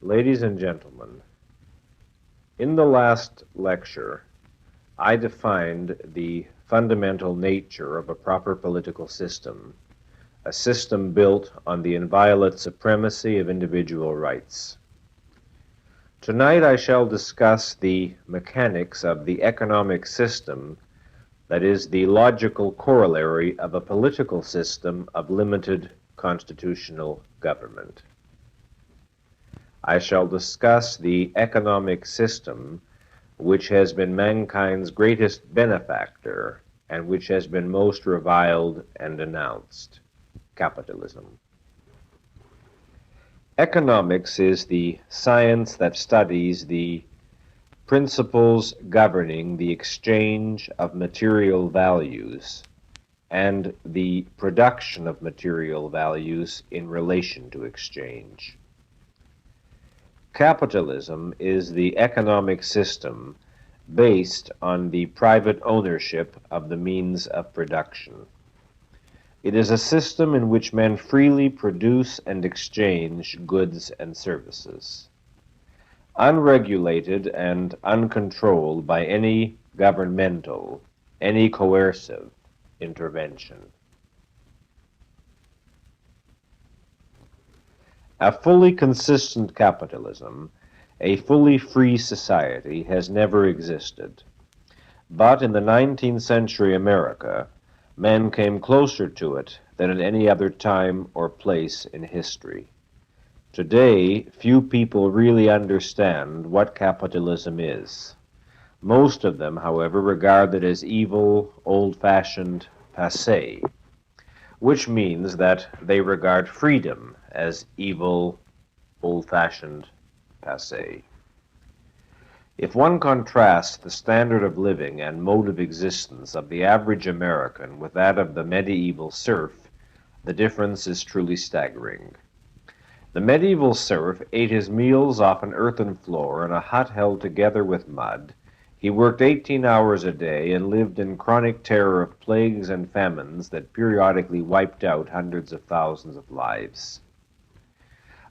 Ladies and gentlemen, in the last lecture, I defined the fundamental nature of a proper political system, a system built on the inviolate supremacy of individual rights. Tonight I shall discuss the mechanics of the economic system that is the logical corollary of a political system of limited constitutional government. I shall discuss the economic system which has been mankind's greatest benefactor and which has been most reviled and denounced, capitalism. Economics is the science that studies the principles governing the exchange of material values and the production of material values in relation to exchange. Capitalism is the economic system based on the private ownership of the means of production. It is a system in which men freely produce and exchange goods and services, unregulated and uncontrolled by any governmental, any coercive intervention. A fully consistent capitalism, a fully free society, has never existed. But in the 19th century America, men came closer to it than at any other time or place in history. Today, few people really understand what capitalism is. Most of them, however, regard it as evil, old-fashioned, passé, which means that they regard freedom as evil, old-fashioned, passé. If one contrasts the standard of living and mode of existence of the average American with that of the medieval serf, the difference is truly staggering. The medieval serf ate his meals off an earthen floor in a hut held together with mud. He worked 18 hours a day and lived in chronic terror of plagues and famines that periodically wiped out hundreds of thousands of lives.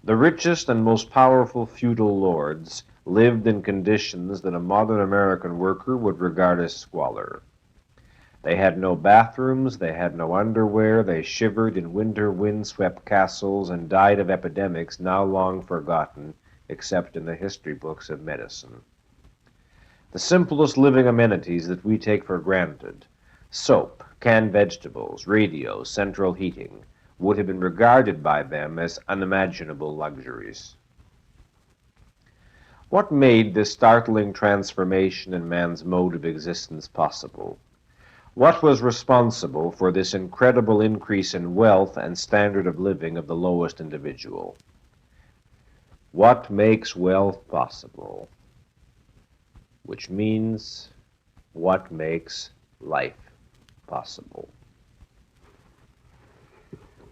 The richest and most powerful feudal lords lived in conditions that a modern American worker would regard as squalor. They had no bathrooms, they had no underwear, they shivered in winter wind-swept castles and died of epidemics now long forgotten except in the history books of medicine. The simplest living amenities that we take for granted, soap, canned vegetables, radios, central heating, would have been regarded by them as unimaginable luxuries. What made this startling transformation in man's mode of existence possible? What was responsible for this incredible increase in wealth and standard of living of the lowest individual? What makes wealth possible? Which means, what makes life possible?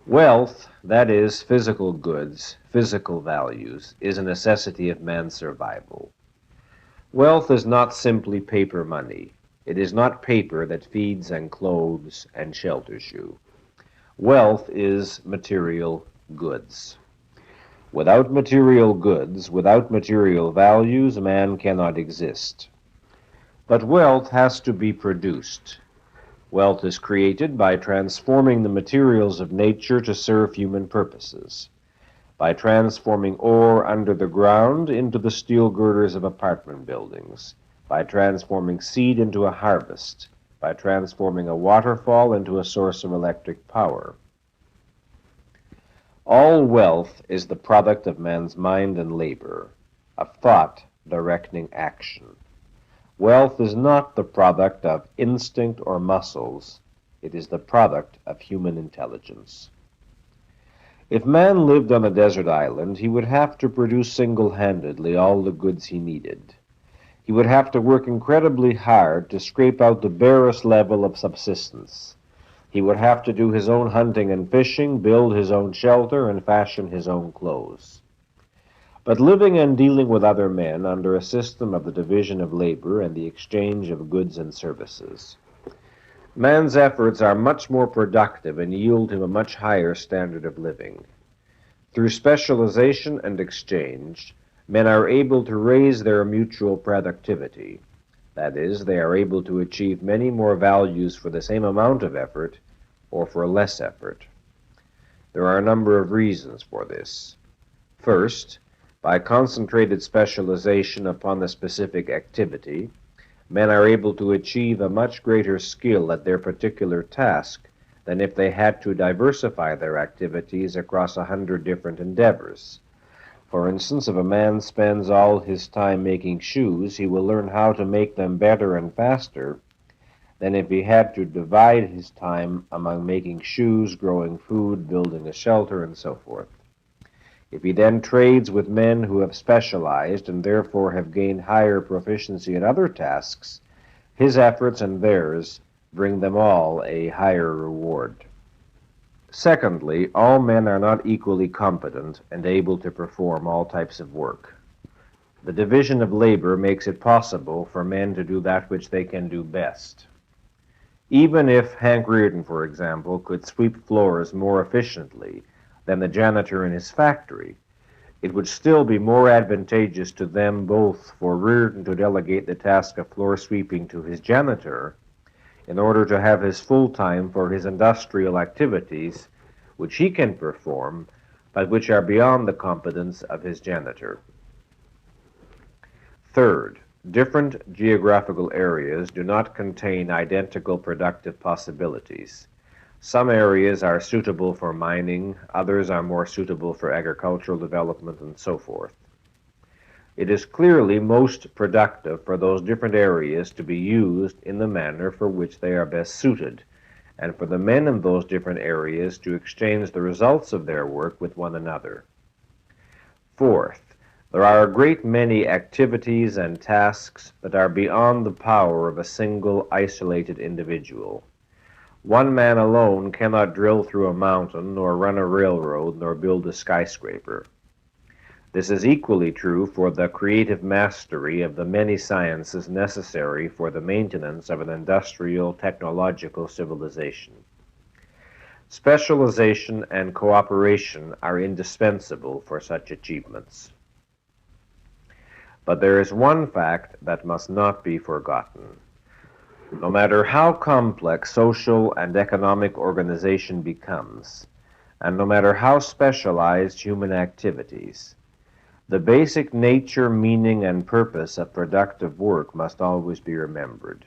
Wealth, that is, physical goods, physical values, is a necessity of man's survival. Wealth is not simply paper money. It is not paper that feeds and clothes and shelters you. Wealth is material goods. Without material goods, without material values, man cannot exist. But wealth has to be produced. Wealth is created by transforming the materials of nature to serve human purposes, by transforming ore under the ground into the steel girders of apartment buildings, by transforming seed into a harvest, by transforming a waterfall into a source of electric power. All wealth is the product of man's mind and labor, of thought directing action. Wealth is not the product of instinct or muscles. It is the product of human intelligence. If man lived on a desert island, he would have to produce single-handedly all the goods he needed. He would have to work incredibly hard to scrape out the barest level of subsistence. He would have to do his own hunting and fishing, build his own shelter, and fashion his own clothes. But living and dealing with other men under a system of the division of labor and the exchange of goods and services, man's efforts are much more productive and yield him a much higher standard of living. Through specialization and exchange, men are able to raise their mutual productivity. That is, they are able to achieve many more values for the same amount of effort or for less effort. There are a number of reasons for this. First, by concentrated specialization upon the specific activity, men are able to achieve a much greater skill at their particular task than if they had to diversify their activities across 100 different endeavors. For instance, if a man spends all his time making shoes, he will learn how to make them better and faster than if he had to divide his time among making shoes, growing food, building a shelter, and so forth. If he then trades with men who have specialized and therefore have gained higher proficiency in other tasks, his efforts and theirs bring them all a higher reward. Secondly, all men are not equally competent and able to perform all types of work. The division of labor makes it possible for men to do that which they can do best. Even if Hank Reardon, for example, could sweep floors more efficiently than the janitor in his factory, it would still be more advantageous to them both for Reardon to delegate the task of floor sweeping to his janitor in order to have his full time for his industrial activities, which he can perform, but which are beyond the competence of his janitor. Third, different geographical areas do not contain identical productive possibilities. Some areas are suitable for mining, others are more suitable for agricultural development, and so forth. It is clearly most productive for those different areas to be used in the manner for which they are best suited, and for the men in those different areas to exchange the results of their work with one another. Fourth, there are a great many activities and tasks that are beyond the power of a single isolated individual. One man alone cannot drill through a mountain, nor run a railroad, nor build a skyscraper. This is equally true for the creative mastery of the many sciences necessary for the maintenance of an industrial, technological civilization. Specialization and cooperation are indispensable for such achievements. But there is one fact that must not be forgotten. No matter how complex social and economic organization becomes, and no matter how specialized human activities, the basic nature, meaning, and purpose of productive work must always be remembered.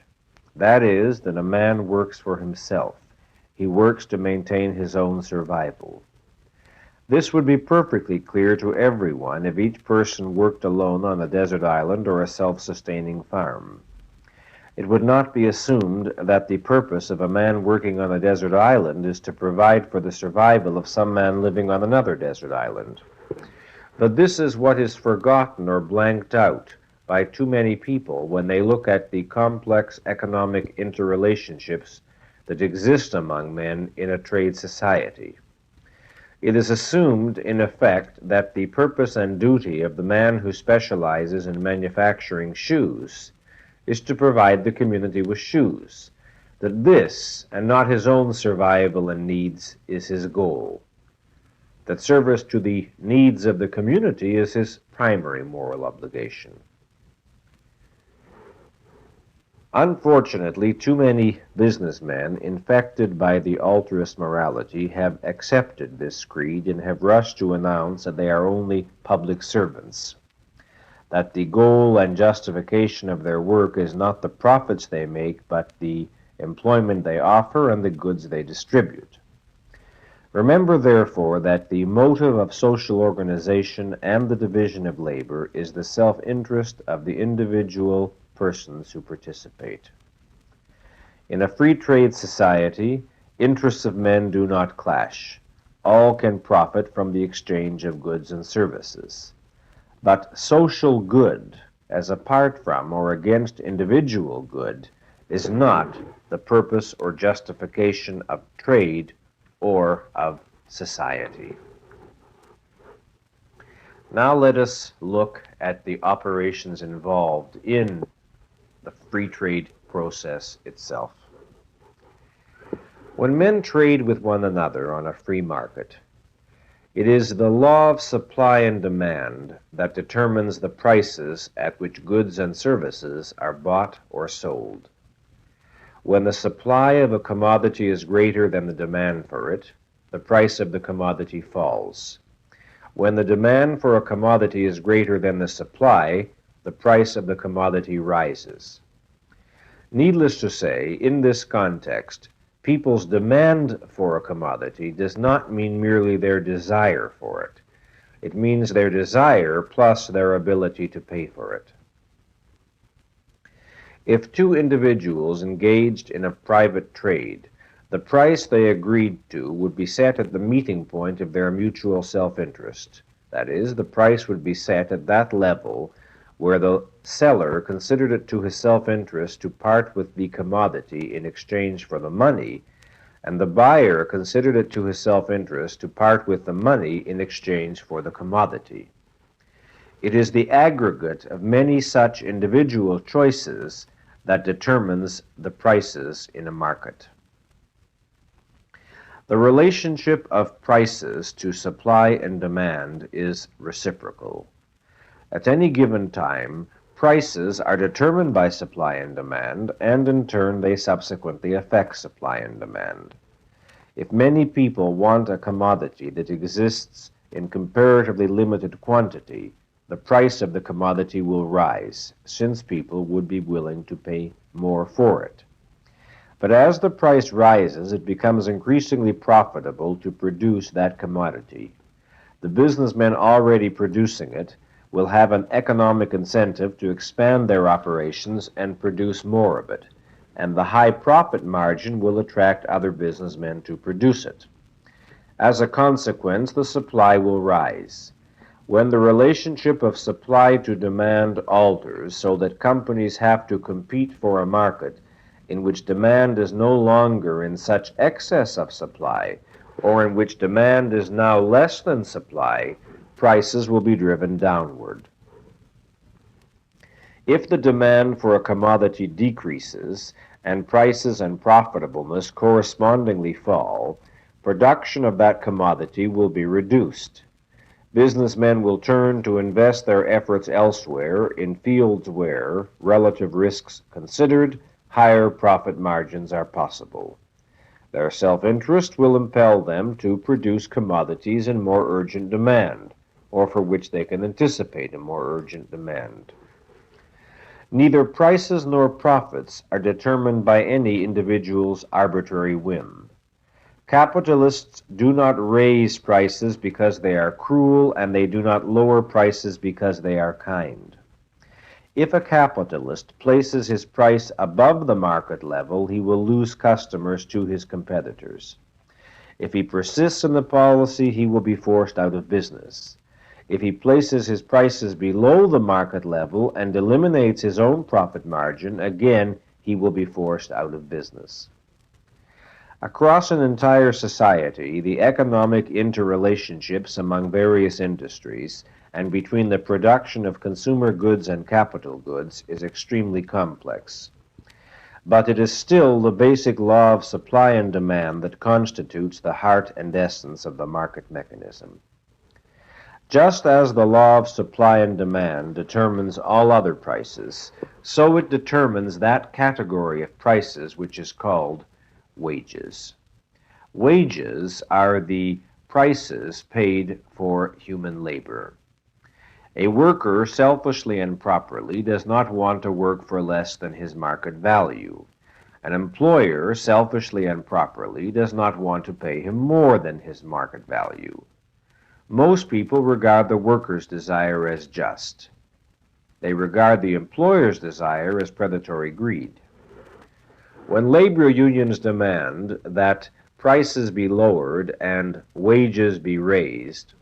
That is, that a man works for himself. He works to maintain his own survival. This would be perfectly clear to everyone if each person worked alone on a desert island or a self-sustaining farm. It would not be assumed that the purpose of a man working on a desert island is to provide for the survival of some man living on another desert island. But this is what is forgotten or blanked out by too many people when they look at the complex economic interrelationships that exist among men in a trade society. It is assumed, in effect, that the purpose and duty of the man who specializes in manufacturing shoes is to provide the community with shoes, that this, and not his own survival and needs, is his goal, that service to the needs of the community is his primary moral obligation. Unfortunately, too many businessmen infected by the altruist morality have accepted this creed and have rushed to announce that they are only public servants, that the goal and justification of their work is not the profits they make, but the employment they offer and the goods they distribute. Remember, therefore, that the motive of social organization and the division of labor is the self-interest of the individual persons who participate. In a free trade society, interests of men do not clash. All can profit from the exchange of goods and services. But social good, as apart from or against individual good, is not the purpose or justification of trade or of society. Now let us look at the operations involved in the free trade process itself. When men trade with one another on a free market, It is the law of supply and demand that determines the prices at which goods and services are bought or sold. When the supply of a commodity is greater than the demand for it, the price of the commodity falls. When the demand for a commodity is greater than the supply, the price of the commodity rises. Needless to say, in this context, people's demand for a commodity does not mean merely their desire for it. It means their desire plus their ability to pay for it. If two individuals engaged in a private trade, the price they agreed to would be set at the meeting point of their mutual self-interest. That is, the price would be set at that level where the seller considered it to his self-interest to part with the commodity in exchange for the money, and the buyer considered it to his self-interest to part with the money in exchange for the commodity. It is the aggregate of many such individual choices that determines the prices in a market. The relationship of prices to supply and demand is reciprocal. At any given time, prices are determined by supply and demand, and in turn they subsequently affect supply and demand. If many people want a commodity that exists in comparatively limited quantity, the price of the commodity will rise, since people would be willing to pay more for it. But as the price rises, it becomes increasingly profitable to produce that commodity. The businessmen already producing it will have an economic incentive to expand their operations and produce more of it, and the high profit margin will attract other businessmen to produce it. As a consequence, the supply will rise. When the relationship of supply to demand alters so that companies have to compete for a market in which demand is no longer in such excess of supply, or in which demand is now less than supply, prices will be driven downward. If the demand for a commodity decreases and prices and profitableness correspondingly fall, production of that commodity will be reduced. Businessmen will turn to invest their efforts elsewhere in fields where, relative risks considered, higher profit margins are possible. Their self-interest will impel them to produce commodities in more urgent demand, or for which they can anticipate a more urgent demand. Neither prices nor profits are determined by any individual's arbitrary whim. Capitalists do not raise prices because they are cruel, and they do not lower prices because they are kind. If a capitalist places his price above the market level, he will lose customers to his competitors. If he persists in the policy, he will be forced out of business. If he places his prices below the market level and eliminates his own profit margin, again, he will be forced out of business. Across an entire society, the economic interrelationships among various industries and between the production of consumer goods and capital goods is extremely complex. But it is still the basic law of supply and demand that constitutes the heart and essence of the market mechanism. Just as the law of supply and demand determines all other prices, so it determines that category of prices which is called wages. Wages are the prices paid for human labor. A worker, selfishly and properly, does not want to work for less than his market value. An employer, selfishly and properly, does not want to pay him more than his market value. Most people regard the worker's desire as just. They regard the employer's desire as predatory greed. When labor unions demand that prices be lowered and wages be raised,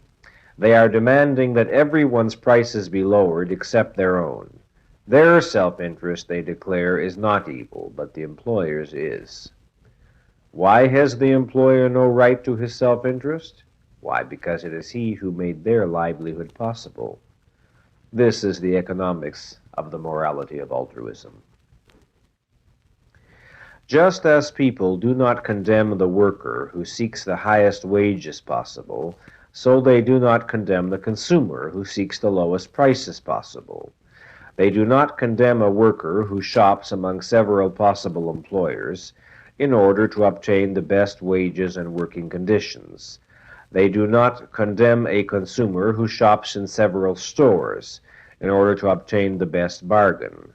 they are demanding that everyone's prices be lowered except their own. Their self-interest, they declare, is not evil, but the employer's is. Why has the employer no right to his self-interest? Why, because it is he who made their livelihood possible. This is the economics of the morality of altruism. Just as people do not condemn the worker who seeks the highest wages possible, So they do not condemn the consumer who seeks the lowest prices possible. They do not condemn a worker who shops among several possible employers in order to obtain the best wages and working conditions. They do not condemn a consumer who shops in several stores in order to obtain the best bargain.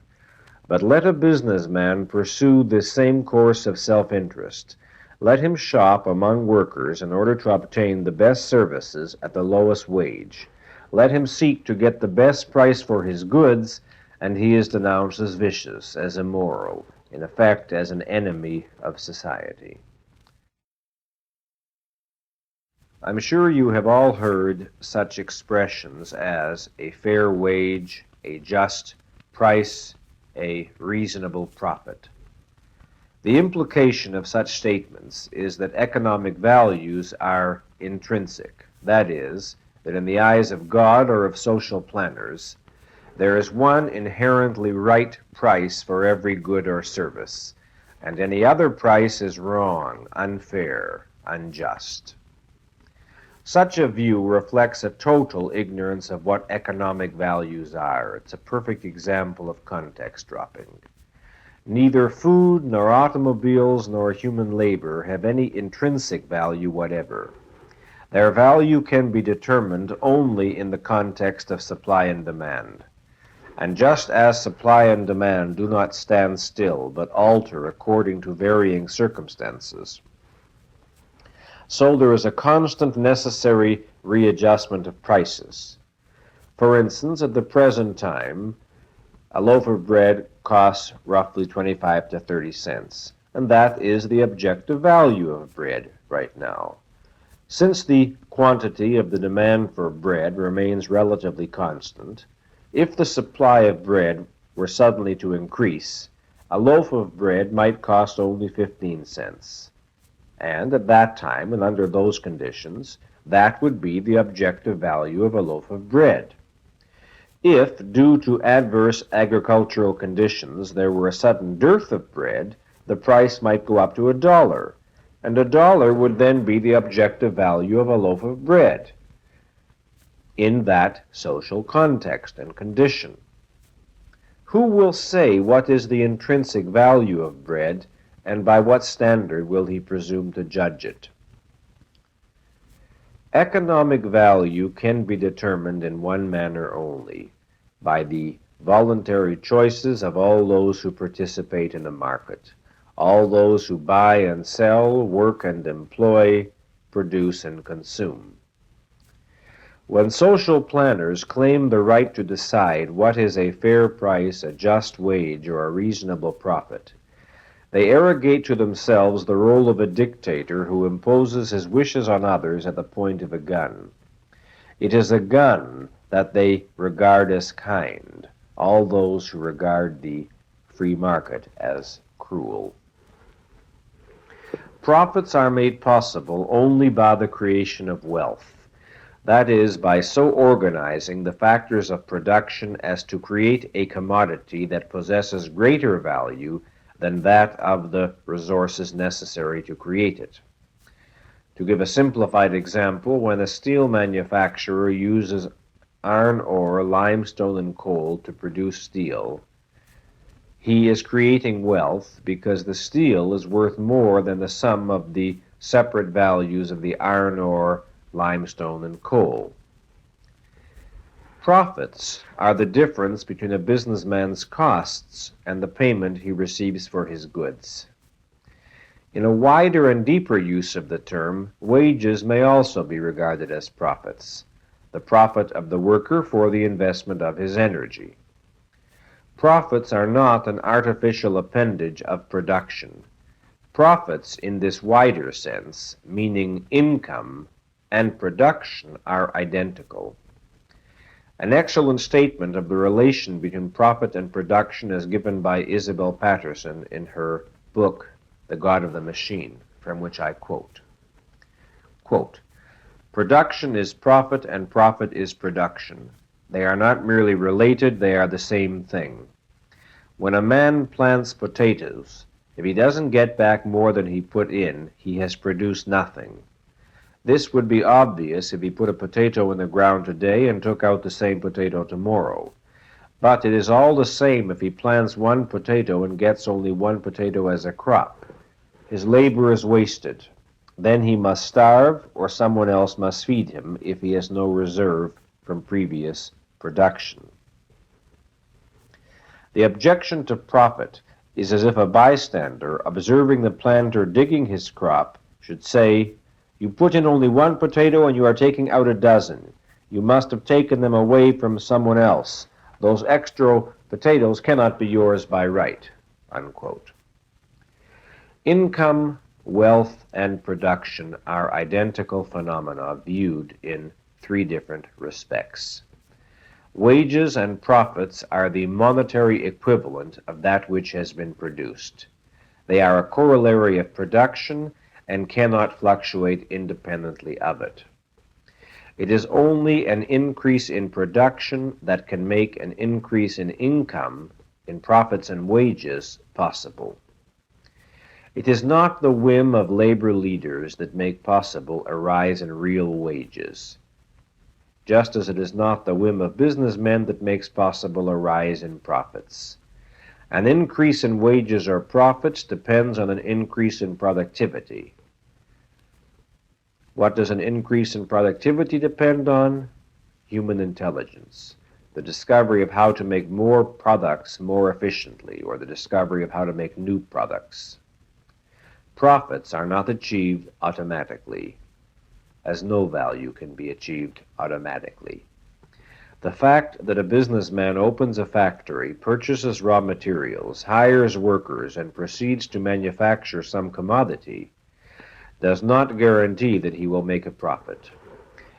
But let a businessman pursue this same course of self-interest. Let him shop among workers in order to obtain the best services at the lowest wage. Let him seek to get the best price for his goods, and he is denounced as vicious, as immoral, in effect as an enemy of society. I'm sure you have all heard such expressions as a fair wage, a just price, a reasonable profit. The implication of such statements is that economic values are intrinsic. That is, that in the eyes of God or of social planners, there is one inherently right price for every good or service, and any other price is wrong, unfair, unjust. Such a view reflects a total ignorance of what economic values are. It's a perfect example of context dropping. Neither food, nor automobiles, nor human labor have any intrinsic value whatever. Their value can be determined only in the context of supply and demand. And just as supply and demand do not stand still, but alter according to varying circumstances, so there is a constant necessary readjustment of prices. For instance, at the present time, a loaf of bread costs roughly 25 to 30 cents, and that is the objective value of bread right now. Since the quantity of the demand for bread remains relatively constant, if the supply of bread were suddenly to increase, a loaf of bread might cost only 15 cents. And at that time, and under those conditions, that would be the objective value of a loaf of bread. If, due to adverse agricultural conditions, there were a sudden dearth of bread, the price might go up to $1, and $1 would then be the objective value of a loaf of bread in that social context and condition. Who will say what is the intrinsic value of bread, and by what standard will he presume to judge it? Economic value can be determined in one manner only, by the voluntary choices of all those who participate in the market, all those who buy and sell, work and employ, produce and consume. When social planners claim the right to decide what is a fair price, a just wage, or a reasonable profit, they arrogate to themselves the role of a dictator who imposes his wishes on others at the point of a gun. It is a gun that they regard as kind, all those who regard the free market as cruel. Profits are made possible only by the creation of wealth. That is, by so organizing the factors of production as to create a commodity that possesses greater value than that of the resources necessary to create it. To give a simplified example, when a steel manufacturer uses iron ore, limestone, and coal to produce steel, he is creating wealth because the steel is worth more than the sum of the separate values of the iron ore, limestone, and coal. Profits are the difference between a businessman's costs and the payment he receives for his goods. In a wider and deeper use of the term, wages may also be regarded as profits, the profit of the worker for the investment of his energy. Profits are not an artificial appendage of production. Profits, in this wider sense, meaning income, and production are identical. An excellent statement of the relation between profit and production is given by Isabel Patterson in her book, The God of the Machine, from which I quote. Quote, "Production is profit and profit is production. They are not merely related, they are the same thing. When a man plants potatoes, if he doesn't get back more than he put in, he has produced nothing. This would be obvious if he put a potato in the ground today and took out the same potato tomorrow. But it is all the same if he plants one potato and gets only one potato as a crop. His labor is wasted. Then he must starve, or someone else must feed him if he has no reserve from previous production. The objection to profit is as if a bystander, observing the planter digging his crop, should say, "You put in only one potato and you are taking out a dozen. You must have taken them away from someone else. Those extra potatoes cannot be yours by right." Unquote. Income, wealth, and production are identical phenomena viewed in three different respects. Wages and profits are the monetary equivalent of that which has been produced. They are a corollary of production and cannot fluctuate independently of it. It is only an increase in production that can make an increase in income, in profits and wages, possible. It is not the whim of labor leaders that make possible a rise in real wages, just as it is not the whim of businessmen that makes possible a rise in profits. An increase in wages or profits depends on an increase in productivity. What does an increase in productivity depend on? Human intelligence, the discovery of how to make more products more efficiently, or the discovery of how to make new products. Profits are not achieved automatically, as no value can be achieved automatically. The fact that a businessman opens a factory, purchases raw materials, hires workers, and proceeds to manufacture some commodity does not guarantee that he will make a profit.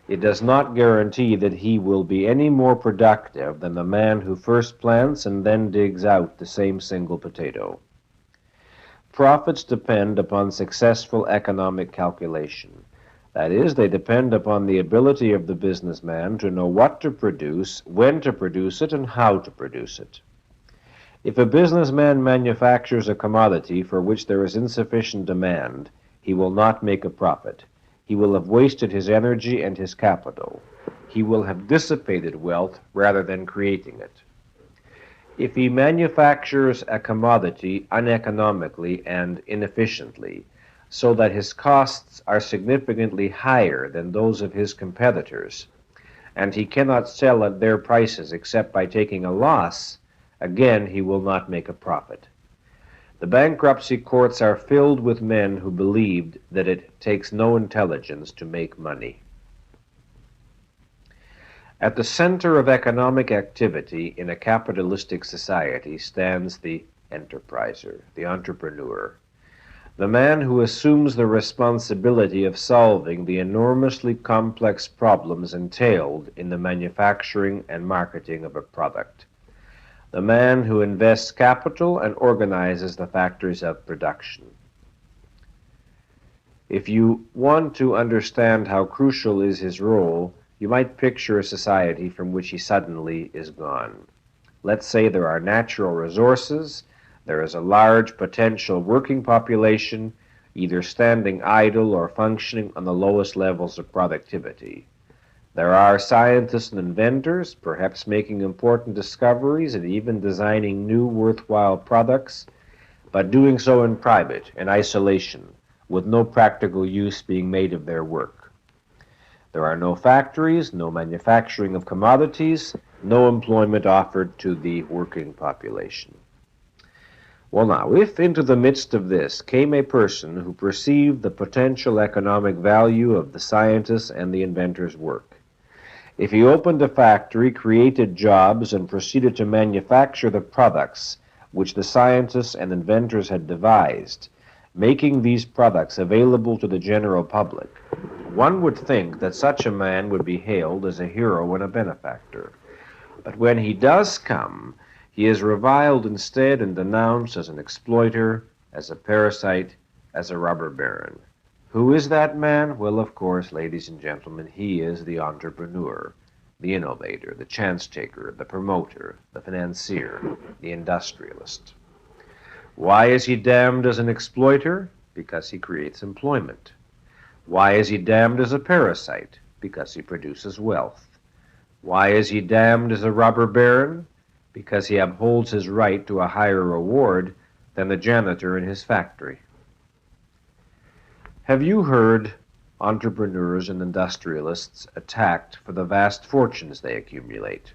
It does not guarantee that he will be any more productive than the man who first plants and then digs out the same single potato. Profits depend upon successful economic calculation. That is, they depend upon the ability of the businessman to know what to produce, when to produce it, and how to produce it. If a businessman manufactures a commodity for which there is insufficient demand, he will not make a profit. He will have wasted his energy and his capital. He will have dissipated wealth rather than creating it. If he manufactures a commodity uneconomically and inefficiently, so that his costs are significantly higher than those of his competitors, and he cannot sell at their prices except by taking a loss, again he will not make a profit. The bankruptcy courts are filled with men who believed that it takes no intelligence to make money. At the center of economic activity in a capitalistic society stands the enterpriser, the entrepreneur, the man who assumes the responsibility of solving the enormously complex problems entailed in the manufacturing and marketing of a product, the man who invests capital and organizes the factors of production. If you want to understand how crucial is his role, you might picture a society from which he suddenly is gone. Let's say there are natural resources, there is a large potential working population, either standing idle or functioning on the lowest levels of productivity. There are scientists and inventors, perhaps making important discoveries and even designing new worthwhile products, but doing so in private, in isolation, with no practical use being made of their work. There are no factories, no manufacturing of commodities, no employment offered to the working population. Well now, if into the midst of this came a person who perceived the potential economic value of the scientist's and the inventor's work, if he opened a factory, created jobs, and proceeded to manufacture the products which the scientists and inventors had devised, making these products available to the general public, one would think that such a man would be hailed as a hero and a benefactor. But when he does come, he is reviled instead and denounced as an exploiter, as a parasite, as a robber baron. Who is that man? Well, of course, ladies and gentlemen, he is the entrepreneur, the innovator, the chance taker, the promoter, the financier, the industrialist. Why is he damned as an exploiter? Because he creates employment. Why is he damned as a parasite? Because he produces wealth. Why is he damned as a robber baron? Because he upholds his right to a higher reward than the janitor in his factory. Have you heard entrepreneurs and industrialists attacked for the vast fortunes they accumulate?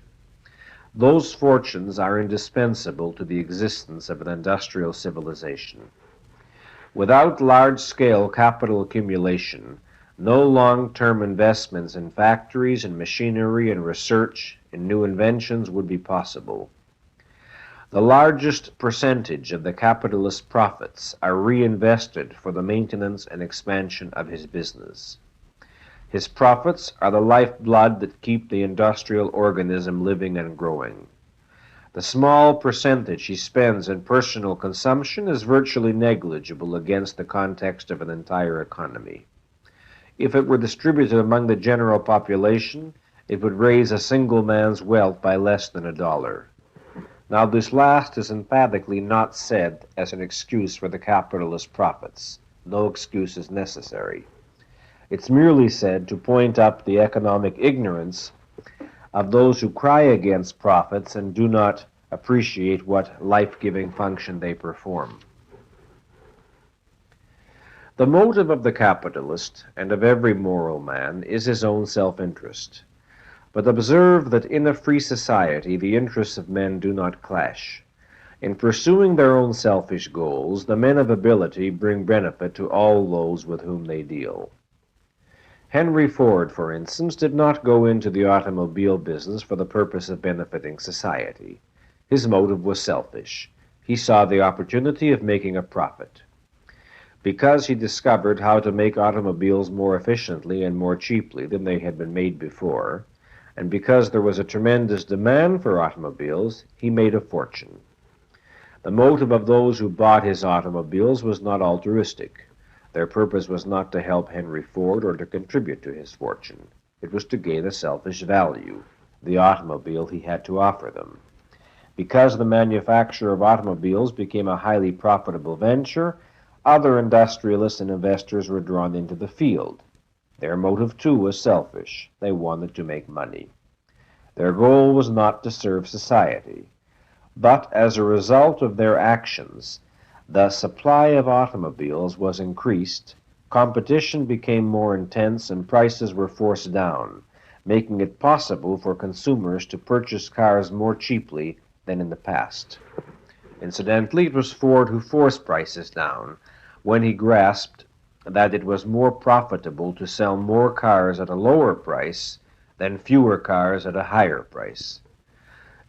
Those fortunes are indispensable to the existence of an industrial civilization. Without large-scale capital accumulation, no long-term investments in factories and machinery and research in new inventions would be possible. The largest percentage of the capitalist's profits are reinvested for the maintenance and expansion of his business. His profits are the lifeblood that keep the industrial organism living and growing. The small percentage he spends in personal consumption is virtually negligible against the context of an entire economy. If it were distributed among the general population, it would raise a single man's wealth by less than $1. Now, this last is emphatically not said as an excuse for the capitalist profits. No excuse is necessary. It's merely said to point up the economic ignorance of those who cry against profits and do not appreciate what life-giving function they perform. The motive of the capitalist and of every moral man is his own self-interest. But observe that in a free society the interests of men do not clash. In pursuing their own selfish goals, the men of ability bring benefit to all those with whom they deal. Henry Ford, for instance, did not go into the automobile business for the purpose of benefiting society. His motive was selfish. He saw the opportunity of making a profit. Because he discovered how to make automobiles more efficiently and more cheaply than they had been made before, and because there was a tremendous demand for automobiles, he made a fortune. The motive of those who bought his automobiles was not altruistic. Their purpose was not to help Henry Ford or to contribute to his fortune. It was to gain a selfish value, the automobile he had to offer them. Because the manufacture of automobiles became a highly profitable venture, other industrialists and investors were drawn into the field. Their motive, too, was selfish. They wanted to make money. Their goal was not to serve society. But as a result of their actions, the supply of automobiles was increased, competition became more intense, and prices were forced down, making it possible for consumers to purchase cars more cheaply than in the past. Incidentally, it was Ford who forced prices down when he grasped that it was more profitable to sell more cars at a lower price than fewer cars at a higher price.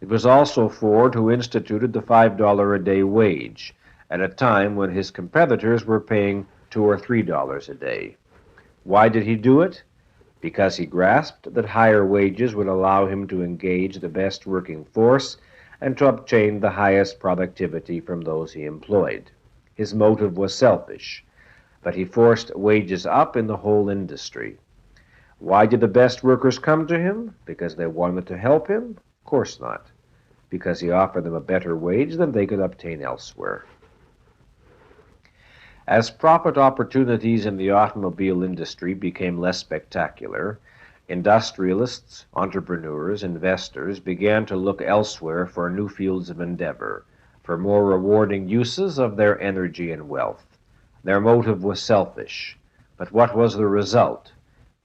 It was also Ford who instituted the $5 a day wage, at a time when his competitors were paying $2 or $3 a day. Why did he do it? Because he grasped that higher wages would allow him to engage the best working force and to obtain the highest productivity from those he employed. His motive was selfish, but he forced wages up in the whole industry. Why did the best workers come to him? Because they wanted to help him? Of course not. Because he offered them a better wage than they could obtain elsewhere. As profit opportunities in the automobile industry became less spectacular, industrialists, entrepreneurs, investors began to look elsewhere for new fields of endeavor, for more rewarding uses of their energy and wealth. Their motive was selfish, but what was the result?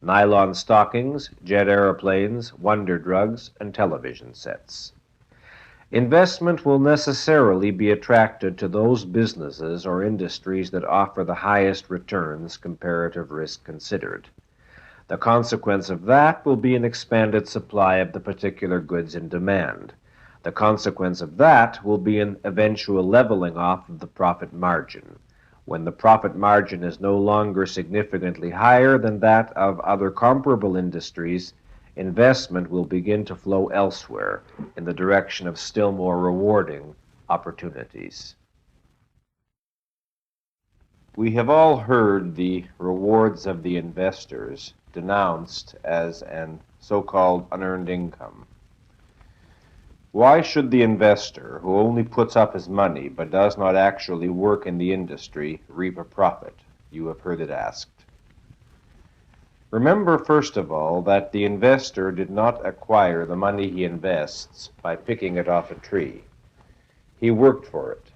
Nylon stockings, jet airplanes, wonder drugs, and television sets. Investment will necessarily be attracted to those businesses or industries that offer the highest returns, comparative risk considered. The consequence of that will be an expanded supply of the particular goods in demand. The consequence of that will be an eventual leveling off of the profit margin. When the profit margin is no longer significantly higher than that of other comparable industries, investment will begin to flow elsewhere in the direction of still more rewarding opportunities. We have all heard the rewards of the investors denounced as an so-called unearned income. Why should the investor, who only puts up his money but does not actually work in the industry, reap a profit? You have heard it asked. Remember, first of all, that the investor did not acquire the money he invests by picking it off a tree. He worked for it.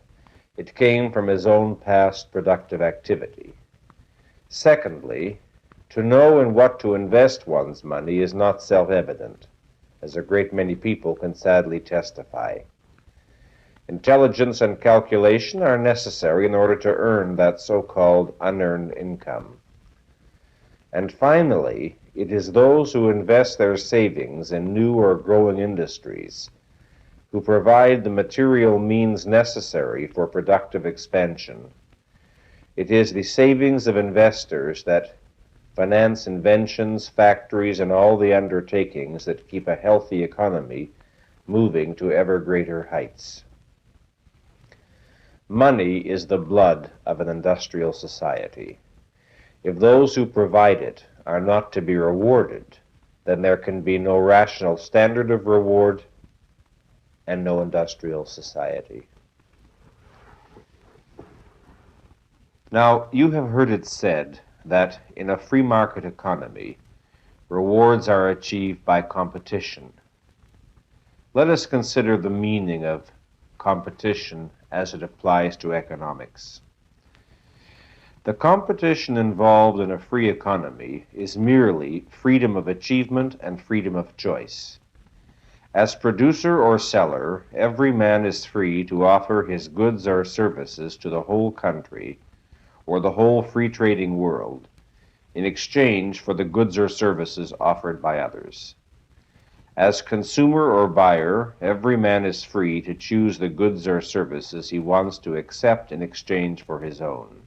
It came from his own past productive activity. Secondly, to know in what to invest one's money is not self-evident, as a great many people can sadly testify. Intelligence and calculation are necessary in order to earn that so-called unearned income. And finally, it is those who invest their savings in new or growing industries who provide the material means necessary for productive expansion. It is the savings of investors that finance inventions, factories, and all the undertakings that keep a healthy economy moving to ever greater heights. Money is the blood of an industrial society. If those who provide it are not to be rewarded, then there can be no rational standard of reward and no industrial society. Now, you have heard it said that in a free market economy, rewards are achieved by competition. Let us consider the meaning of competition as it applies to economics. The competition involved in a free economy is merely freedom of achievement and freedom of choice. As producer or seller, every man is free to offer his goods or services to the whole country or the whole free trading world in exchange for the goods or services offered by others. As consumer or buyer, every man is free to choose the goods or services he wants to accept in exchange for his own.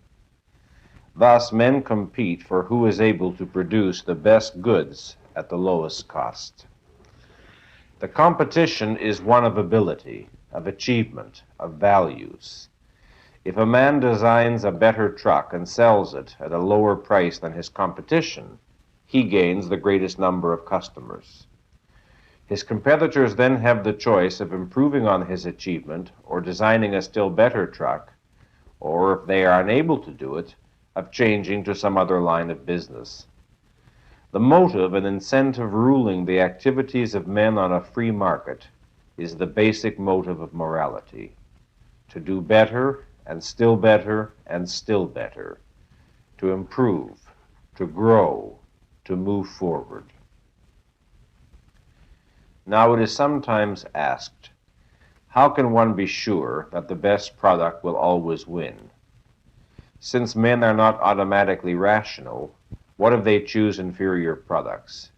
Thus, men compete for who is able to produce the best goods at the lowest cost. The competition is one of ability, of achievement, of values. If a man designs a better truck and sells it at a lower price than his competition, he gains the greatest number of customers. His competitors then have the choice of improving on his achievement or designing a still better truck, or if they are unable to do it, of changing to some other line of business. The motive and incentive ruling the activities of men on a free market is the basic motive of morality: to do better and still better and still better, to improve, to grow, to move forward. Now, it is sometimes asked, how can one be sure that the best product will always win? Since men are not automatically rational, what if they choose inferior products?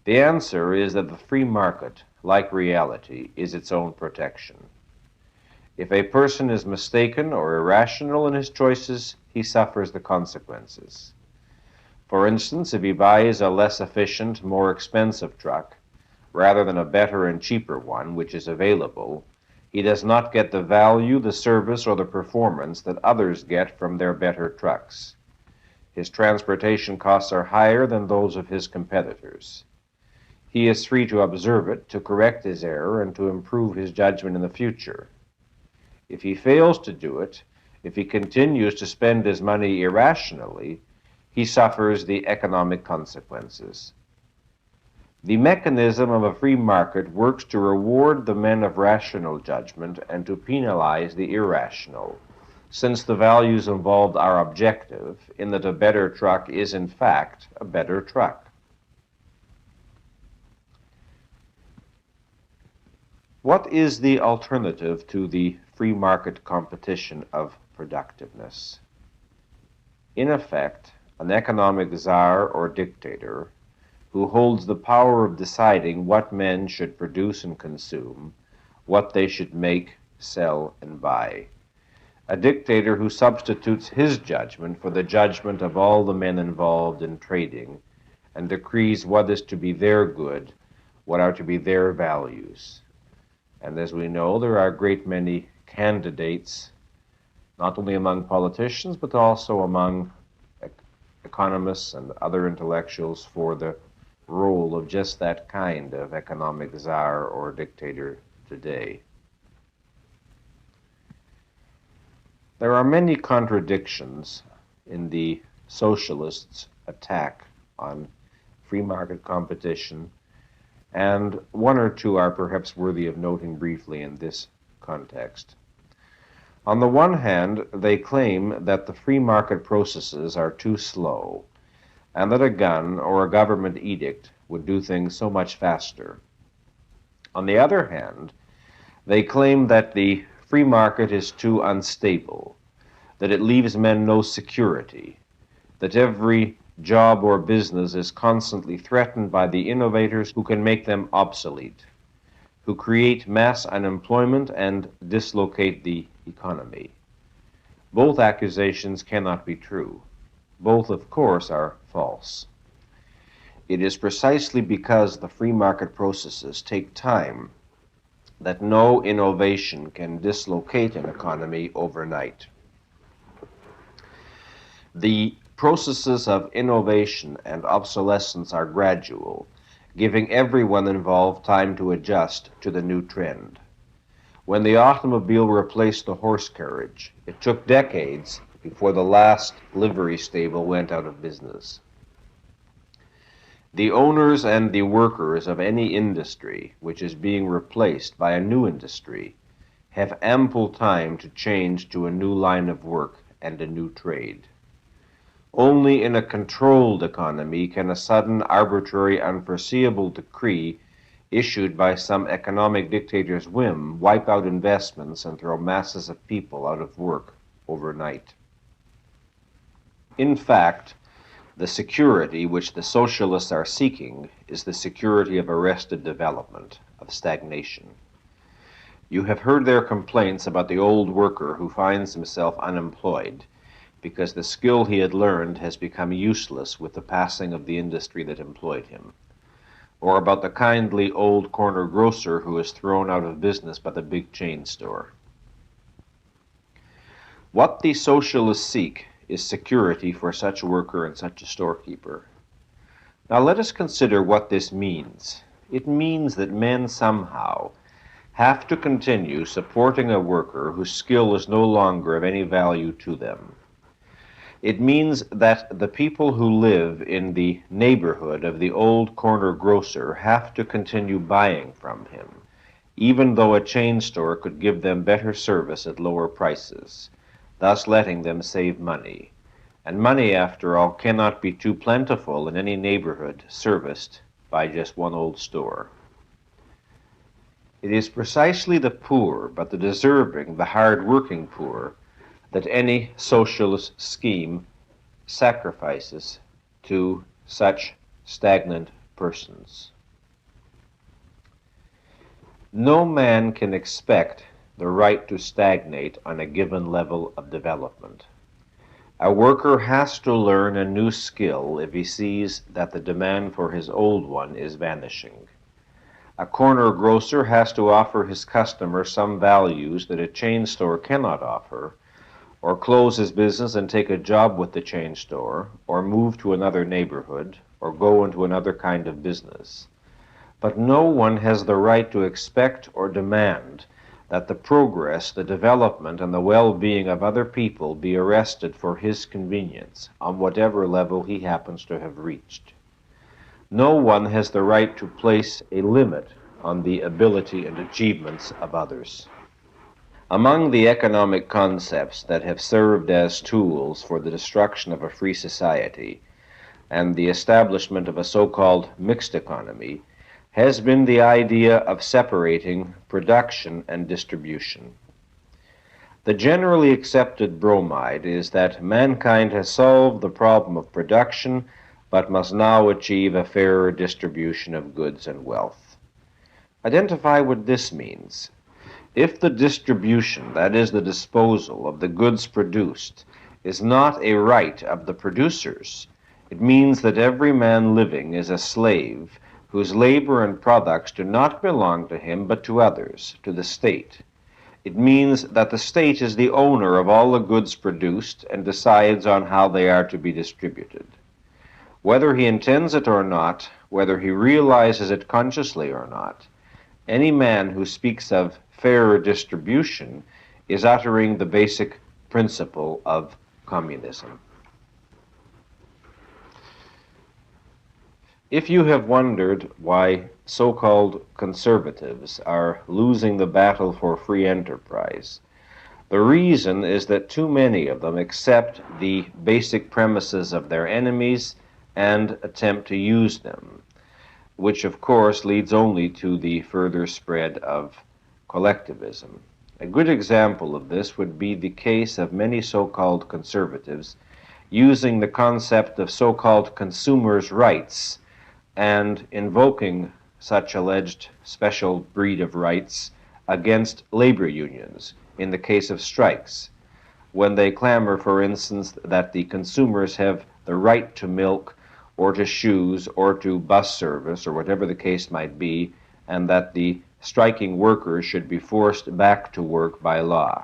The answer is that the free market, like reality, is its own protection. If a person is mistaken or irrational in his choices, he suffers the consequences. For instance, if he buys a less efficient, more expensive truck, rather than a better and cheaper one which is available, he does not get the value, the service, or the performance that others get from their better trucks. His transportation costs are higher than those of his competitors. He is free to observe it, to correct his error, and to improve his judgment in the future. If he fails to do it, if he continues to spend his money irrationally, he suffers the economic consequences. The mechanism of a free market works to reward the men of rational judgment and to penalize the irrational, since the values involved are objective, in that a better truck is in fact a better truck. What is the alternative to the free market competition of productiveness? In effect, an economic czar or dictator who holds the power of deciding what men should produce and consume, what they should make, sell, and buy. A dictator who substitutes his judgment for the judgment of all the men involved in trading and decrees what is to be their good, what are to be their values. And as we know, there are a great many candidates, not only among politicians, but also among economists and other intellectuals for the role of just that kind of economic czar or dictator today. There are many contradictions in the socialists' attack on free market competition, and one or two are perhaps worthy of noting briefly in this context. On the one hand, they claim that the free market processes are too slow, and that a gun or a government edict would do things so much faster. On the other hand, they claim that the free market is too unstable, that it leaves men no security, that every job or business is constantly threatened by the innovators who can make them obsolete, who create mass unemployment and dislocate the economy. Both accusations cannot be true. Both, of course, are false. It is precisely because the free market processes take time that no innovation can dislocate an economy overnight. The processes of innovation and obsolescence are gradual, giving everyone involved time to adjust to the new trend. When the automobile replaced the horse carriage, it took decades before the last livery stable went out of business. The owners and the workers of any industry which is being replaced by a new industry have ample time to change to a new line of work and a new trade. Only in a controlled economy can a sudden, arbitrary, unforeseeable decree issued by some economic dictator's whim wipe out investments and throw masses of people out of work overnight. In fact, the security which the socialists are seeking is the security of arrested development, of stagnation. You have heard their complaints about the old worker who finds himself unemployed because the skill he had learned has become useless with the passing of the industry that employed him, or about the kindly old corner grocer who is thrown out of business by the big chain store. What the socialists seek is security for such a worker and such a storekeeper. Now let us consider what this means. It means that men somehow have to continue supporting a worker whose skill is no longer of any value to them. It means that the people who live in the neighborhood of the old corner grocer have to continue buying from him, even though a chain store could give them better service at lower prices, thus letting them save money. And money, after all, cannot be too plentiful in any neighborhood serviced by just one old store. It is precisely the poor, but the deserving, the hard-working poor, that any socialist scheme sacrifices to such stagnant persons. No man can expect the right to stagnate on a given level of development. A worker has to learn a new skill if he sees that the demand for his old one is vanishing. A corner grocer has to offer his customer some values that a chain store cannot offer, or close his business and take a job with the chain store, or move to another neighborhood, or go into another kind of business. But no one has the right to expect or demand that the progress, the development, and the well-being of other people be arrested for his convenience, on whatever level he happens to have reached. No one has the right to place a limit on the ability and achievements of others. Among the economic concepts that have served as tools for the destruction of a free society and the establishment of a so-called mixed economy has been the idea of separating production and distribution. The generally accepted bromide is that mankind has solved the problem of production but must now achieve a fairer distribution of goods and wealth. Identify what this means. If the distribution, that is, the disposal of the goods produced, is not a right of the producers, it means that every man living is a slave whose labor and products do not belong to him but to others, to the state. It means that the state is the owner of all the goods produced and decides on how they are to be distributed. Whether he intends it or not, whether he realizes it consciously or not, any man who speaks of fairer distribution is uttering the basic principle of communism. If you have wondered why so-called conservatives are losing the battle for free enterprise, the reason is that too many of them accept the basic premises of their enemies and attempt to use them, which of course leads only to the further spread of collectivism. A good example of this would be the case of many so-called conservatives using the concept of so-called consumers' rights and invoking such alleged special breed of rights against labor unions in the case of strikes, when they clamor, for instance, that the consumers have the right to milk or to shoes or to bus service or whatever the case might be, and that the striking workers should be forced back to work by law.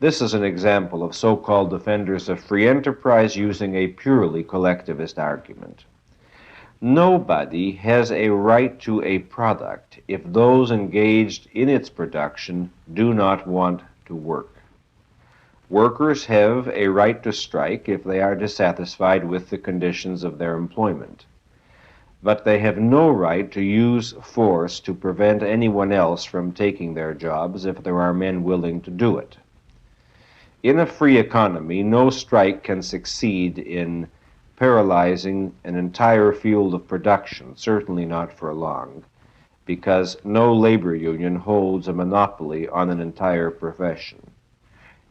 This is an example of so-called defenders of free enterprise using a purely collectivist argument. Nobody has a right to a product if those engaged in its production do not want to work. Workers have a right to strike if they are dissatisfied with the conditions of their employment, but they have no right to use force to prevent anyone else from taking their jobs if there are men willing to do it. In a free economy, no strike can succeed in paralyzing an entire field of production, certainly not for long, because no labor union holds a monopoly on an entire profession.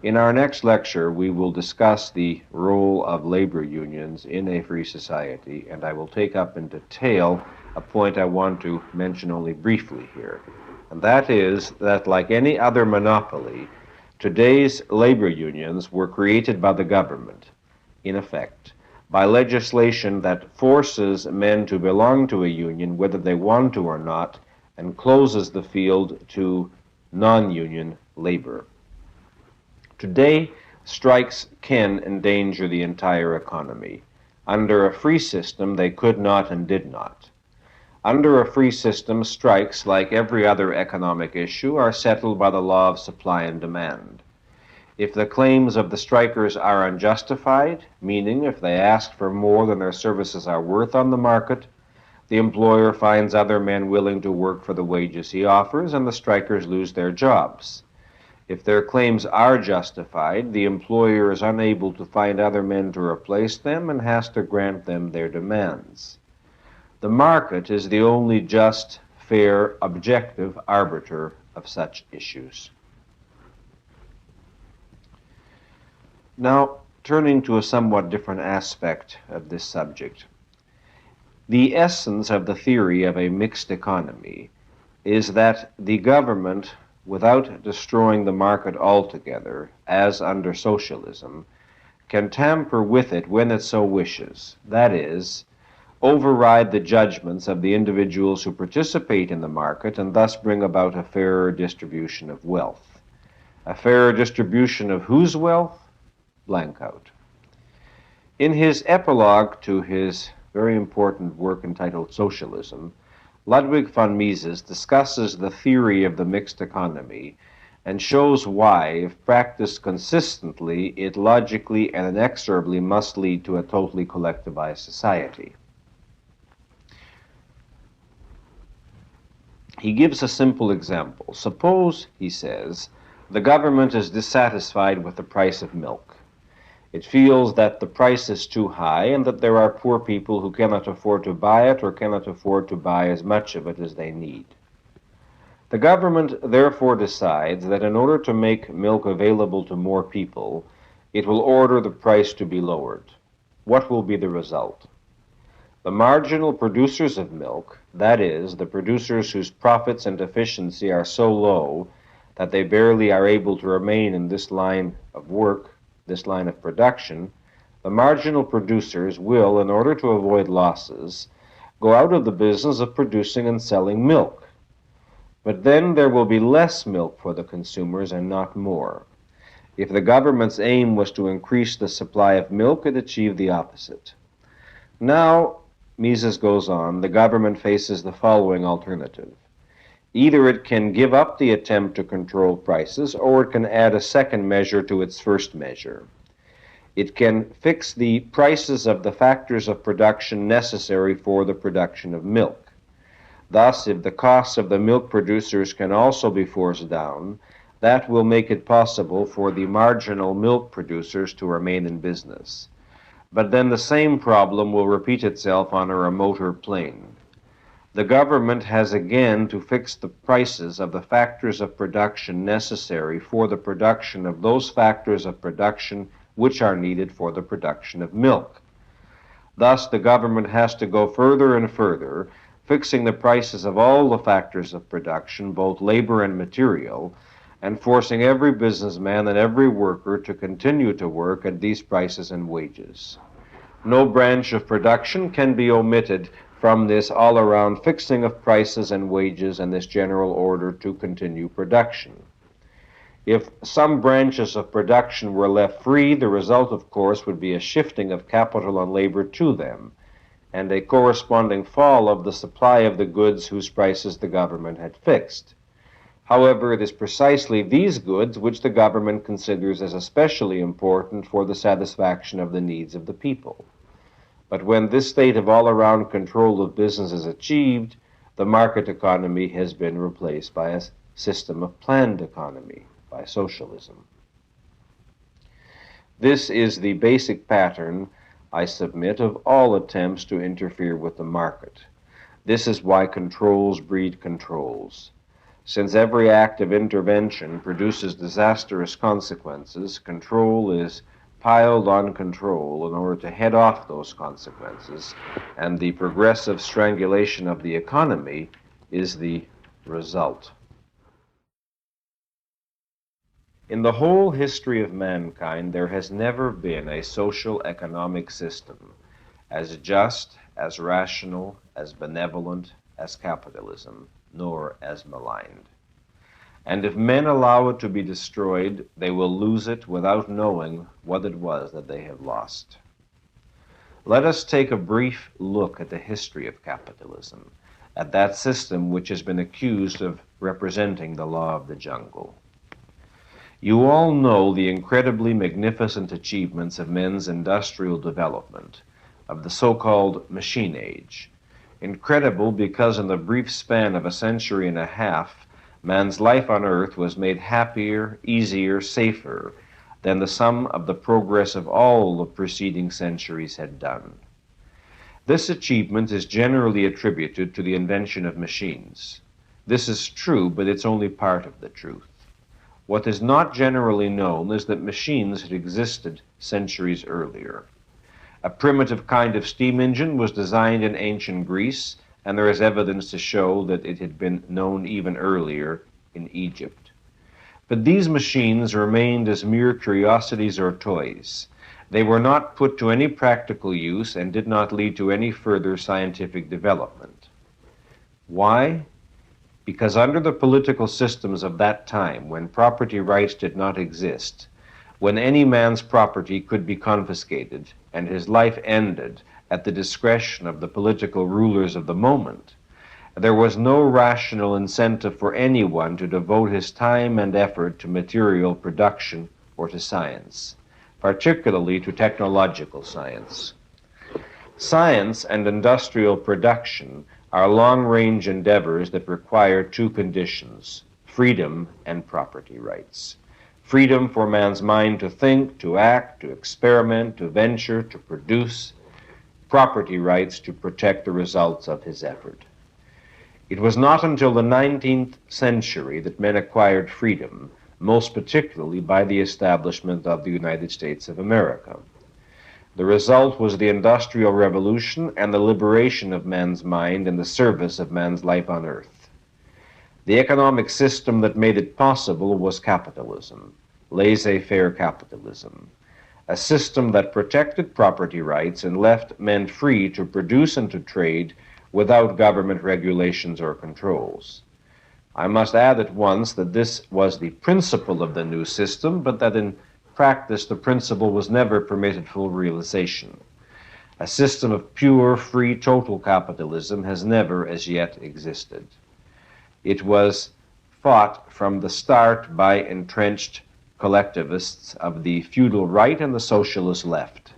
In our next lecture, we will discuss the role of labor unions in a free society, and I will take up in detail a point I want to mention only briefly here, and that is that, like any other monopoly, today's labor unions were created by the government, in effect, by legislation that forces men to belong to a union whether they want to or not, and closes the field to non-union labor. Today, strikes can endanger the entire economy. Under a free system, they could not and did not. Under a free system, strikes, like every other economic issue, are settled by the law of supply and demand. If the claims of the strikers are unjustified, meaning if they ask for more than their services are worth on the market, the employer finds other men willing to work for the wages he offers, and the strikers lose their jobs. If their claims are justified, the employer is unable to find other men to replace them and has to grant them their demands. The market is the only just, fair, objective arbiter of such issues. Now, turning to a somewhat different aspect of this subject. The essence of the theory of a mixed economy is that the government, without destroying the market altogether, as under socialism, can tamper with it when it so wishes, that is, override the judgments of the individuals who participate in the market and thus bring about a fairer distribution of wealth. A fairer distribution of whose wealth? Blank out. In his epilogue to his very important work entitled Socialism, Ludwig von Mises discusses the theory of the mixed economy and shows why, if practiced consistently, it logically and inexorably must lead to a totally collectivized society. He gives a simple example. Suppose, he says, the government is dissatisfied with the price of milk. It feels that the price is too high and that there are poor people who cannot afford to buy it or cannot afford to buy as much of it as they need. The government therefore decides that in order to make milk available to more people, it will order the price to be lowered. What will be the result? The marginal producers of milk, that is, the producers whose profits and efficiency are so low that they barely are able to remain in this line of work, this line of production, the marginal producers will, in order to avoid losses, go out of the business of producing and selling milk. But then there will be less milk for the consumers and not more. If the government's aim was to increase the supply of milk, it achieved the opposite. Now, Mises goes on, the government faces the following alternative. Either it can give up the attempt to control prices, or it can add a second measure to its first measure. It can fix the prices of the factors of production necessary for the production of milk. Thus, if the costs of the milk producers can also be forced down, that will make it possible for the marginal milk producers to remain in business. But then the same problem will repeat itself on a remoter plane. The government has again to fix the prices of the factors of production necessary for the production of those factors of production which are needed for the production of milk. Thus, the government has to go further and further, fixing the prices of all the factors of production, both labor and material, and forcing every businessman and every worker to continue to work at these prices and wages. No branch of production can be omitted from this all-around fixing of prices and wages and this general order to continue production. If some branches of production were left free, the result, of course, would be a shifting of capital and labor to them, and a corresponding fall of the supply of the goods whose prices the government had fixed. However, it is precisely these goods which the government considers as especially important for the satisfaction of the needs of the people. But when this state of all-around control of business is achieved, the market economy has been replaced by a system of planned economy, by socialism. This is the basic pattern, I submit, of all attempts to interfere with the market. This is why controls breed controls. Since every act of intervention produces disastrous consequences, control is piled on control in order to head off those consequences, and the progressive strangulation of the economy is the result. In the whole history of mankind, there has never been a social economic system as just, as rational, as benevolent as capitalism, nor as maligned. And if men allow it to be destroyed, they will lose it without knowing what it was that they have lost. Let us take a brief look at the history of capitalism, at that system which has been accused of representing the law of the jungle. You all know the incredibly magnificent achievements of men's industrial development, of the so-called machine age. Incredible because in the brief span of a century and a half, man's life on earth was made happier, easier, safer than the sum of the progress of all the preceding centuries had done. This achievement is generally attributed to the invention of machines. This is true, but it's only part of the truth. What is not generally known is that machines had existed centuries earlier. A primitive kind of steam engine was designed in ancient Greece, and there is evidence to show that it had been known even earlier in Egypt. But these machines remained as mere curiosities or toys. They were not put to any practical use and did not lead to any further scientific development. Why? Because under the political systems of that time, when property rights did not exist, when any man's property could be confiscated and his life ended at the discretion of the political rulers of the moment, there was no rational incentive for anyone to devote his time and effort to material production or to science, particularly to technological science. Science and industrial production are long-range endeavors that require two conditions: freedom and property rights. Freedom for man's mind to think, to act, to experiment, to venture, to produce. Property rights to protect the results of his effort. It was not until the 19th century that men acquired freedom, most particularly by the establishment of the United States of America. The result was the Industrial Revolution and the liberation of man's mind in the service of man's life on earth. The economic system that made it possible was capitalism, laissez-faire capitalism, a system that protected property rights and left men free to produce and to trade without government regulations or controls. I must add at once that this was the principle of the new system, but that in practice the principle was never permitted full realization. A system of pure, free, total capitalism has never as yet existed. It was fought from the start by entrenched collectivists of the feudal right and the socialist left.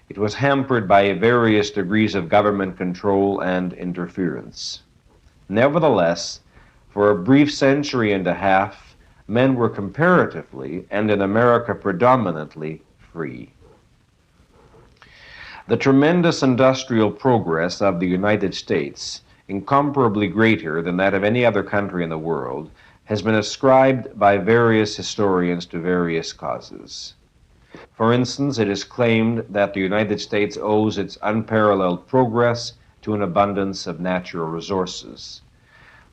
It was hampered by various degrees of government control and interference. Nevertheless, for a brief century and a half, men were comparatively, and in America predominantly, free. The tremendous industrial progress of the United States, incomparably greater than that of any other country in the world, has been ascribed by various historians to various causes. For instance, it is claimed that the United States owes its unparalleled progress to an abundance of natural resources.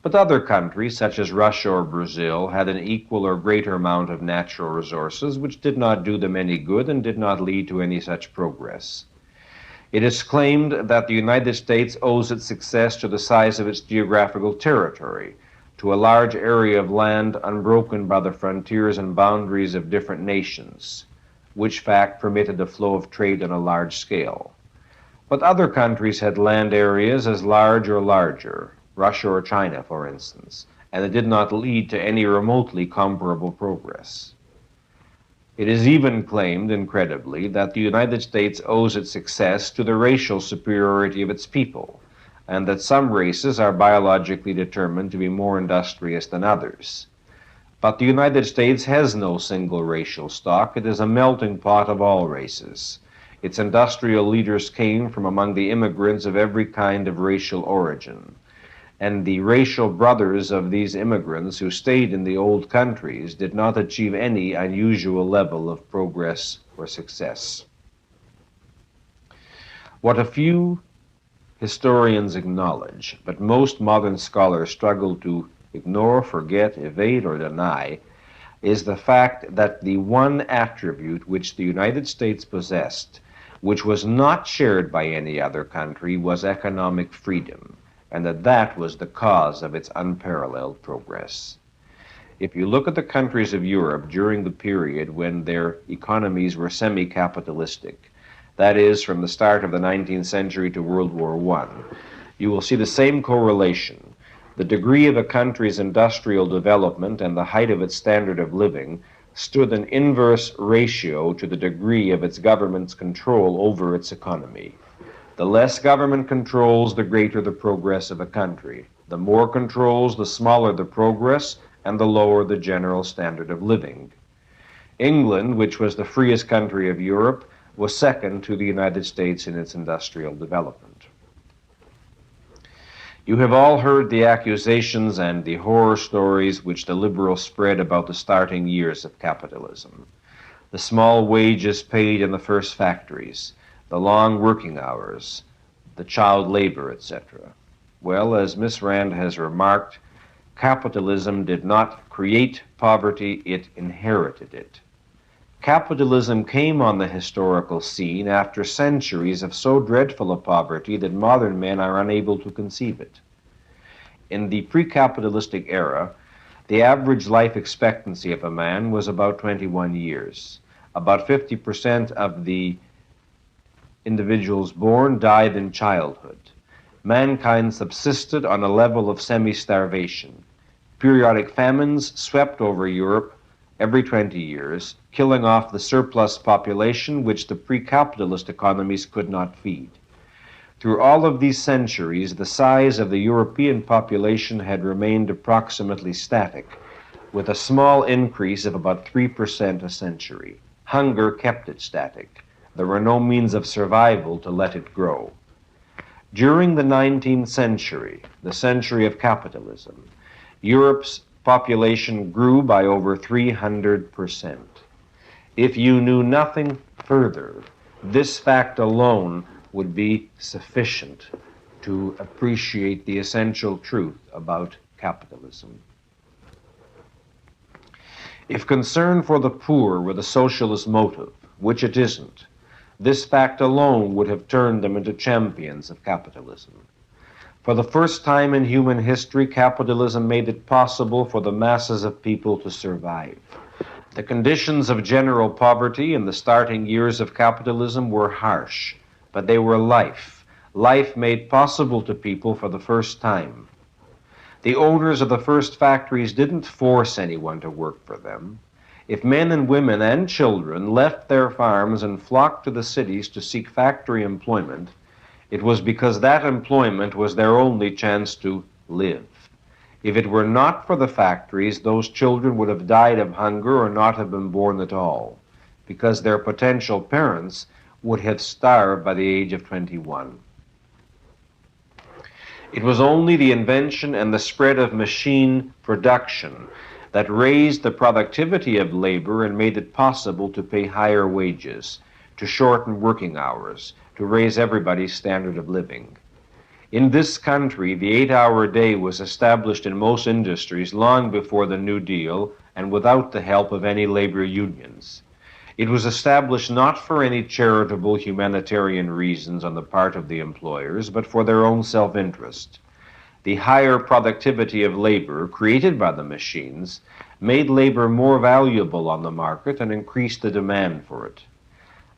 But other countries, such as Russia or Brazil, had an equal or greater amount of natural resources which did not do them any good and did not lead to any such progress. It is claimed that the United States owes its success to the size of its geographical territory, to a large area of land unbroken by the frontiers and boundaries of different nations, which fact permitted the flow of trade on a large scale. But other countries had land areas as large or larger, Russia or China, for instance, and it did not lead to any remotely comparable progress. It is even claimed, incredibly, that the United States owes its success to the racial superiority of its people, and that some races are biologically determined to be more industrious than others. But the United States has no single racial stock. It is a melting pot of all races. Its industrial leaders came from among the immigrants of every kind of racial origin. And the racial brothers of these immigrants who stayed in the old countries did not achieve any unusual level of progress or success. What a few historians acknowledge, but most modern scholars struggle to ignore, forget, evade, or deny, is the fact that the one attribute which the United States possessed, which was not shared by any other country, was economic freedom, and that was the cause of its unparalleled progress. If you look at the countries of Europe during the period when their economies were semi-capitalistic, that is, from the start of the 19th century to World War I, you will see the same correlation. The degree of a country's industrial development and the height of its standard of living stood in inverse ratio to the degree of its government's control over its economy. The less government controls, the greater the progress of a country. The more controls, the smaller the progress, and the lower the general standard of living. England, which was the freest country of Europe, was second to the United States in its industrial development. You have all heard the accusations and the horror stories which the liberals spread about the starting years of capitalism. The small wages paid in the first factories, the long working hours, the child labor, etc. Well, as Miss Rand has remarked, capitalism did not create poverty, it inherited it. Capitalism came on the historical scene after centuries of so dreadful a poverty that modern men are unable to conceive it. In the pre-capitalistic era, the average life expectancy of a man was about 21 years. About 50% of the individuals born died in childhood. Mankind subsisted on a level of semi-starvation. Periodic famines swept over Europe every 20 years, killing off the surplus population which the pre-capitalist economies could not feed. Through all of these centuries, the size of the European population had remained approximately static, with a small increase of about 3% a century. Hunger kept it static. There were no means of survival to let it grow. During the 19th century, the century of capitalism, Europe's population grew by over 300%. If you knew nothing further, this fact alone would be sufficient to appreciate the essential truth about capitalism. If concern for the poor were the socialist motive, which it isn't, this fact alone would have turned them into champions of capitalism. For the first time in human history, capitalism made it possible for the masses of people to survive. The conditions of general poverty in the starting years of capitalism were harsh, but they were life made possible to people for the first time. The owners of the first factories didn't force anyone to work for them. If men and women and children left their farms and flocked to the cities to seek factory employment, it was because that employment was their only chance to live. If it were not for the factories, those children would have died of hunger or not have been born at all, because their potential parents would have starved by the age of 21. It was only the invention and the spread of machine production that raised the productivity of labor and made it possible to pay higher wages, to shorten working hours, to raise everybody's standard of living. In this country, the 8-hour day was established in most industries long before the New Deal and without the help of any labor unions. It was established not for any charitable humanitarian reasons on the part of the employers, but for their own self-interest. The higher productivity of labor created by the machines made labor more valuable on the market and increased the demand for it.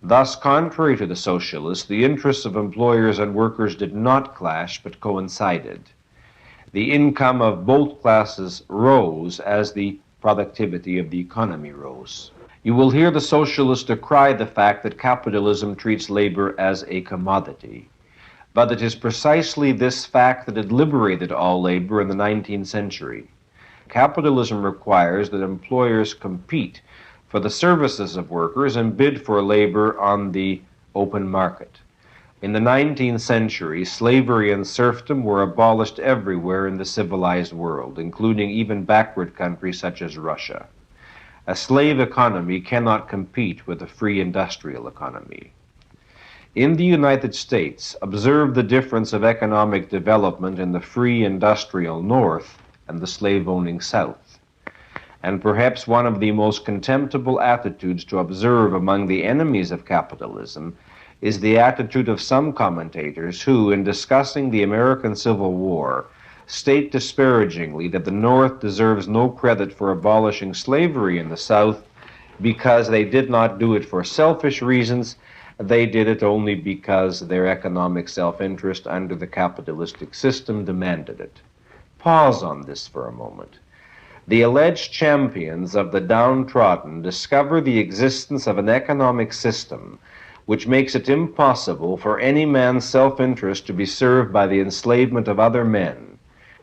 Thus, contrary to the socialists, the interests of employers and workers did not clash but coincided. The income of both classes rose as the productivity of the economy rose. You will hear the socialists decry the fact that capitalism treats labor as a commodity. But it is precisely this fact that had liberated all labor in the 19th century. Capitalism requires that employers compete for the services of workers and bid for labor on the open market. In the 19th century, slavery and serfdom were abolished everywhere in the civilized world, including even backward countries such as Russia. A slave economy cannot compete with a free industrial economy. In the United States, observe the difference of economic development in the free industrial North and the slave-owning South. And perhaps one of the most contemptible attitudes to observe among the enemies of capitalism is the attitude of some commentators who, in discussing the American Civil War, state disparagingly that the North deserves no credit for abolishing slavery in the South because they did not do it for selfish reasons. They did it only because their economic self-interest under the capitalistic system demanded it. Pause on this for a moment. The alleged champions of the downtrodden discover the existence of an economic system which makes it impossible for any man's self-interest to be served by the enslavement of other men.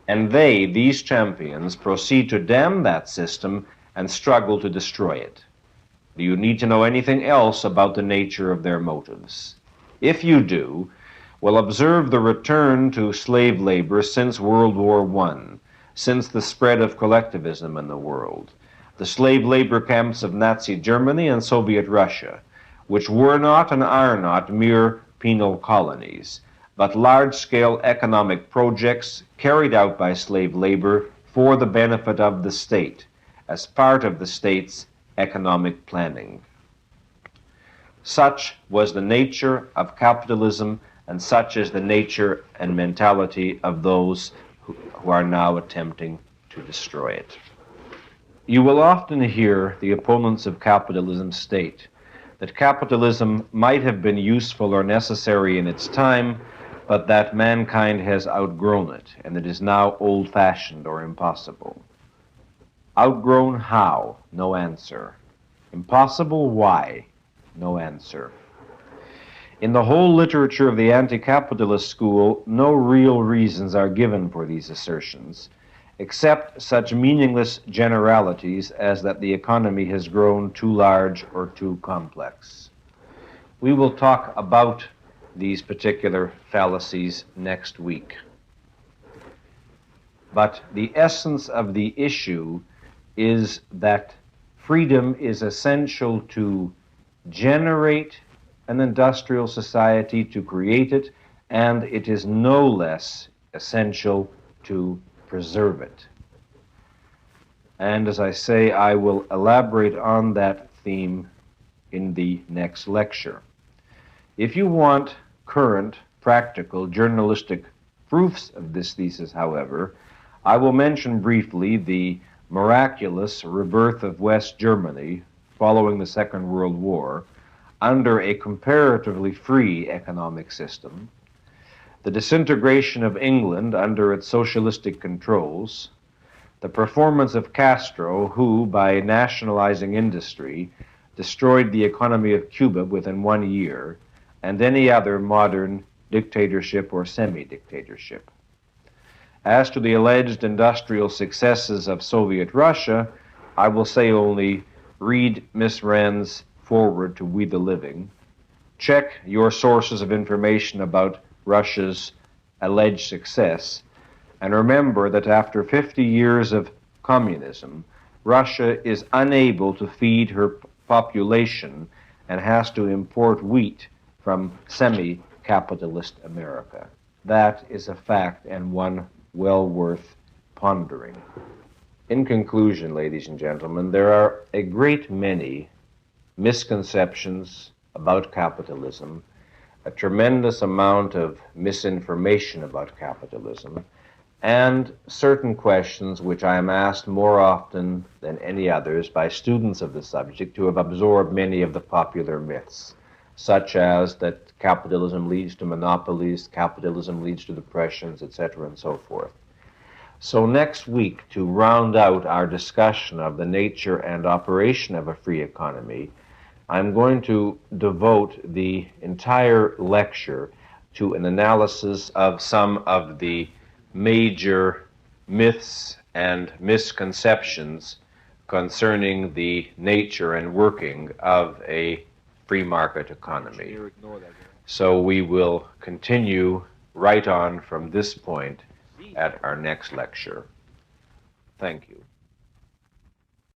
And they, these champions, proceed to damn that system and struggle to destroy it. Do you need to know anything else about the nature of their motives? If you do, well, observe the return to slave labor since World War I. Since the spread of collectivism in the world, the slave labor camps of Nazi Germany and Soviet Russia, which were not and are not mere penal colonies, but large-scale economic projects carried out by slave labor for the benefit of the state, as part of the state's economic planning. Such was the nature of capitalism, and such is the nature and mentality of those who are now attempting to destroy it. You will often hear the opponents of capitalism state that capitalism might have been useful or necessary in its time, but that mankind has outgrown it, and it is now old-fashioned or impossible. Outgrown how? No answer. Impossible why? No answer. In the whole literature of the anti-capitalist school, no real reasons are given for these assertions, except such meaningless generalities as that the economy has grown too large or too complex. We will talk about these particular fallacies next week. But the essence of the issue is that freedom is essential to generate an industrial society, to create it, and it is no less essential to preserve it. And as I say, I will elaborate on that theme in the next lecture. If you want current, practical, journalistic proofs of this thesis, however, I will mention briefly the miraculous rebirth of West Germany following the Second World War under a comparatively free economic system, the disintegration of England under its socialistic controls, the performance of Castro, who, by nationalizing industry, destroyed the economy of Cuba within 1 year, and any other modern dictatorship or semi-dictatorship. As to the alleged industrial successes of Soviet Russia, I will say only read Miss Rand's foreword to We the Living. Check your sources of information about Russia's alleged success, and remember that after 50 years of communism, Russia is unable to feed her population and has to import wheat from semi-capitalist America. That is a fact, and one well worth pondering. In conclusion, ladies and gentlemen, there are a great many misconceptions about capitalism, a tremendous amount of misinformation about capitalism, and certain questions which I am asked more often than any others by students of the subject who have absorbed many of the popular myths, such as that capitalism leads to monopolies, capitalism leads to depressions, etc., and so forth. So next week, to round out our discussion of the nature and operation of a free economy, I'm going to devote the entire lecture to an analysis of some of the major myths and misconceptions concerning the nature and working of a free market economy. So we will continue right on from this point at our next lecture. Thank you.